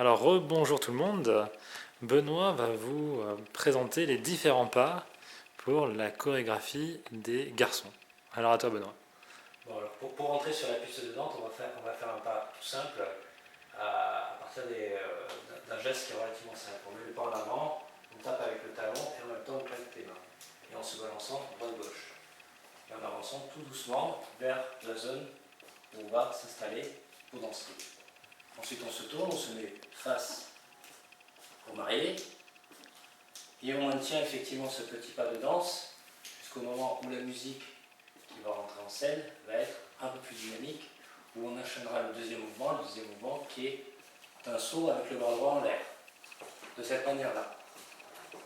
Alors, rebonjour tout le monde. Benoît va vous présenter les différents pas pour la chorégraphie des garçons. Alors à toi Benoît. Bon, alors pour rentrer sur la piste de danse, on va faire un pas tout simple à partir d'un geste qui est relativement simple. On met le pas en avant, on tape avec le talon et en même temps on claque les mains. Et en se balançant droite-gauche. Et en avançant tout doucement vers la zone où on va s'installer pour danser. Ensuite on se tourne, on se met face au marié et on maintient effectivement ce petit pas de danse jusqu'au moment où la musique qui va rentrer en scène va être un peu plus dynamique, où on enchaînera le deuxième mouvement qui est un saut avec le bras droit en l'air, de cette manière-là.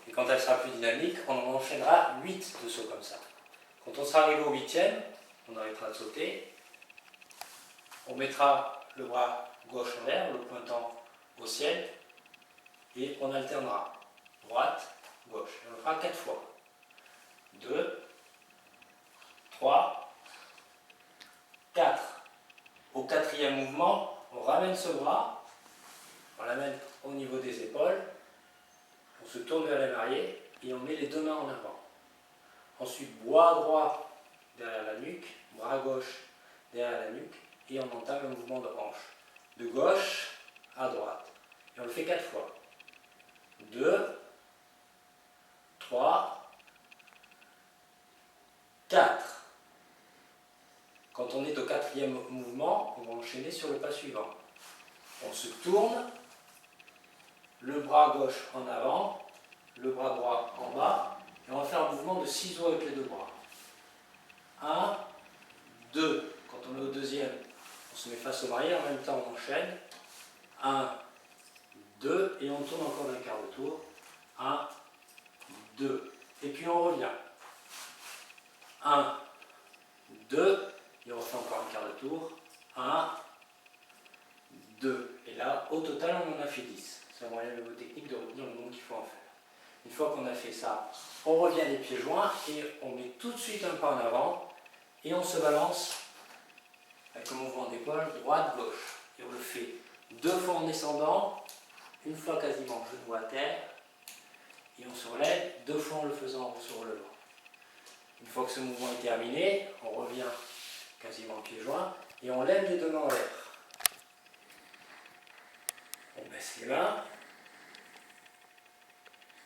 Et quand elle sera plus dynamique, on en enchaînera 8 de sauts comme ça. Quand on sera arrivé au 8e, on arrêtera de sauter, on mettra le bras gauche en l'air, le pointant au ciel, et on alternera droite, gauche. Et on le fera 4 fois. 2, 3, 4. Au 4e mouvement, on ramène ce bras, on l'amène au niveau des épaules, on se tourne vers la mariée et on met les deux mains en avant. Ensuite, bras droit derrière la nuque, bras gauche derrière la nuque et on entame le mouvement de hanche. De gauche à droite. Et on le fait 4 fois. 2, 3, 4. Quand on est au 4e mouvement, on va enchaîner sur le pas suivant. On se tourne, le bras gauche en avant, le bras droit en bas, et on va faire un mouvement de ciseaux avec les deux bras. 1, 2. Quand on est au deuxième, on se met face au marié, en même temps on enchaîne. 1, 2, et on tourne encore d'un quart de tour. 1, 2. Et puis on revient. 1, 2, et on refait encore un quart de tour. 1, 2. Et là, au total, on en a fait 10. C'est un moyen technique de retenir le nombre qu'il faut en faire. Une fois qu'on a fait ça, on revient les pieds joints et on met tout de suite un pas en avant et on se balance avec un mouvement d'épaule droite-gauche. Et on le fait 2 fois en descendant, une fois quasiment genou à terre, et on se relève 2 fois en le faisant en se relevant. Une fois que ce mouvement est terminé, on revient quasiment pieds joints et on lève les deux mains en l'air. On baisse les mains.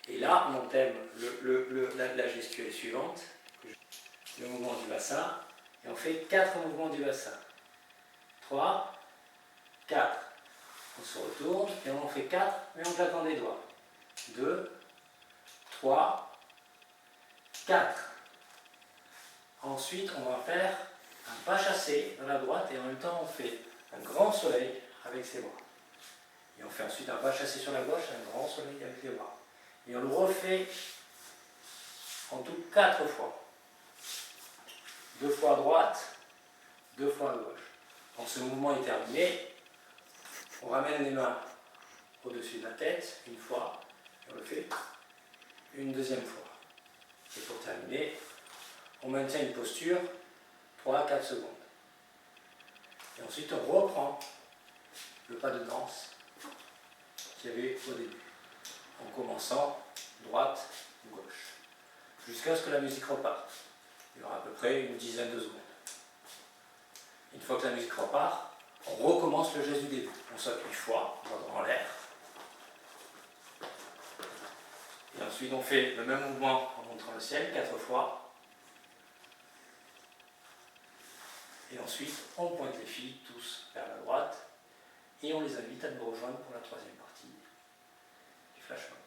Et là, on entame la gestuelle suivante, le mouvement du bassin, et on fait 4 mouvements du bassin. 3, 4. On se retourne et on en fait 4, mais en claquant des doigts. 2, 3, 4. Ensuite, on va faire un pas chassé dans la droite et en même temps, on fait un grand soleil avec ses bras. Et on fait ensuite un pas chassé sur la gauche, un grand soleil avec les bras. Et on le refait en tout 4 fois. 2 fois à droite, 2 fois à gauche. Quand ce mouvement est terminé, on ramène les mains au-dessus de la tête une fois, et on le fait une deuxième fois. Et pour terminer, on maintient une posture 3 à 4 secondes. Et ensuite, on reprend le pas de danse qu'il y avait au début, en commençant droite, gauche, jusqu'à ce que la musique reparte. Il y aura à peu près une dizaine de secondes. Une fois que la musique repart, on recommence le geste du début. On saute une fois, bras droit en l'air. Et ensuite, on fait le même mouvement en montrant le ciel 4 fois. Et ensuite, on pointe les filles tous vers la droite et on les invite à nous rejoindre pour la 3e partie du flash mob.